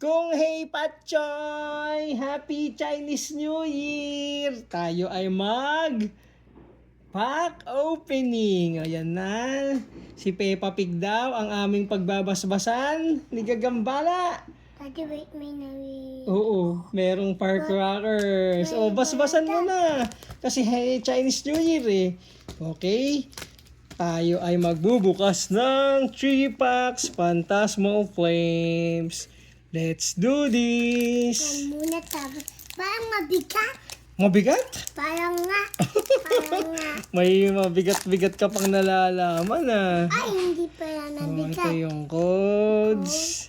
Kung hey Patchoy! Happy Chinese New Year! Tayo ay pack opening. Ayan na. Si Peppa Pig daw ang aming pagbabasbasan ni Gagambala. Daddy, wait, may nawi. Oo, merong firecrackers. O, basbasan mo na. Kasi hey, Chinese New Year eh. Okay? Tayo ay magbubukas ng 3 packs Phantasmal Flames. Let's do this! Yan muna tapos. Parang mabigat. Mabigat? Parang nga. May mabigat-bigat ka pang nalalaman ah. Ay, hindi pala Oh, ito nabigat. yung codes.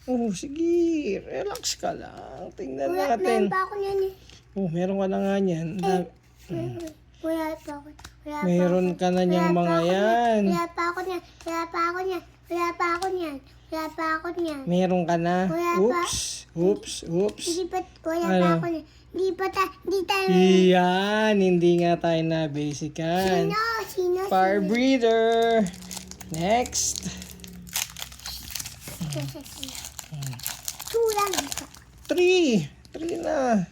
Oh, sige. Relax ka lang. Tingnan natin. Meron pa ako niyan eh. Oh, meron ka na nga yan. Wala pa ako. Meron ka na niyang mga yan. Wala pa ako niyan. Wala pa ako niyan. Wala pa ako niyan. Wala pa ako niyan. Meron ka na. Wala pa. Oops. Hindi pa, wala pa Ano? ako niyan. Hindi tayo. Iyan, hindi nga tayo na basican. Sino? Fire breather. Next. Two lang ito. 3 na.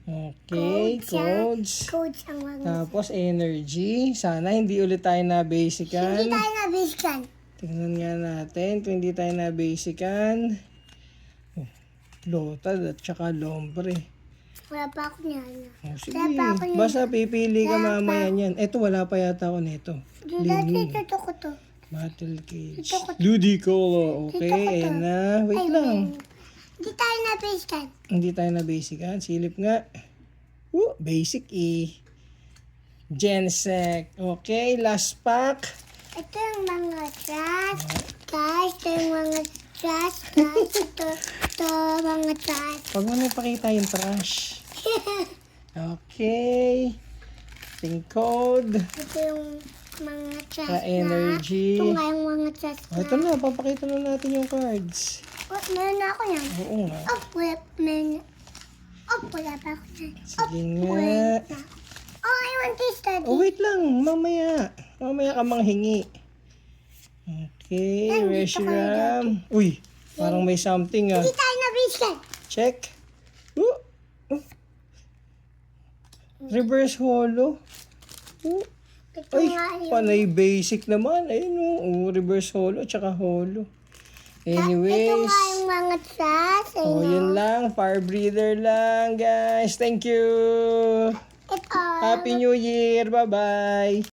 Okay, codes. Codes ang mga. Tapos energy. Sana hindi ulit tayo na Hindi basican. tayo nabiskan. Tingnan nga natin kung hindi tayo na basican. Oh, lotad at saka lombre. Wala pa ako niyan. Oh, sige. Wala pa ako niyan. Basta pipili ka mamaya niyan. Eto, wala pa yata ako nito. Lini. Dito ko to. Battle cage. Ito ko- Ludicolo. Okay, Ito ko to. ayan na. Wait lang. Hindi tayo nabiskan. Hindi tayo na basican. Silip nga. Basic E. Gensec. Okay, last pack. Ito yung mga trash. Guys, ito yung mga trash. Guys, ito mga trash. Huwag mo na ipakita yung trash. Okay. Ting code. Ito yung mga trash Sa energy. Ito nga yung mga trash Oh, ito na, papakita na natin yung cards. Oh, meron na ako yan. Oo nga. Oh, meron. Oh, wala pa ako yan. Sige nga. Wait na. Oh, I want this, Daddy. Oh, wait lang. Mamaya. Mamaya ka manghingi. Okay, Yan, dito kayo, Reshiram. Uy, parang may something ah. Hindi tayo nabiskan. Check. Oh. Reverse holo. Ito Ay, nga yung... panay basic naman. Ayun oh, reverse holo tsaka holo. Ito Anyways. nga yung mga trash. Oh, yun lang. Fire breather lang, guys. Thank you. Ito. Happy New Year. Bye-bye.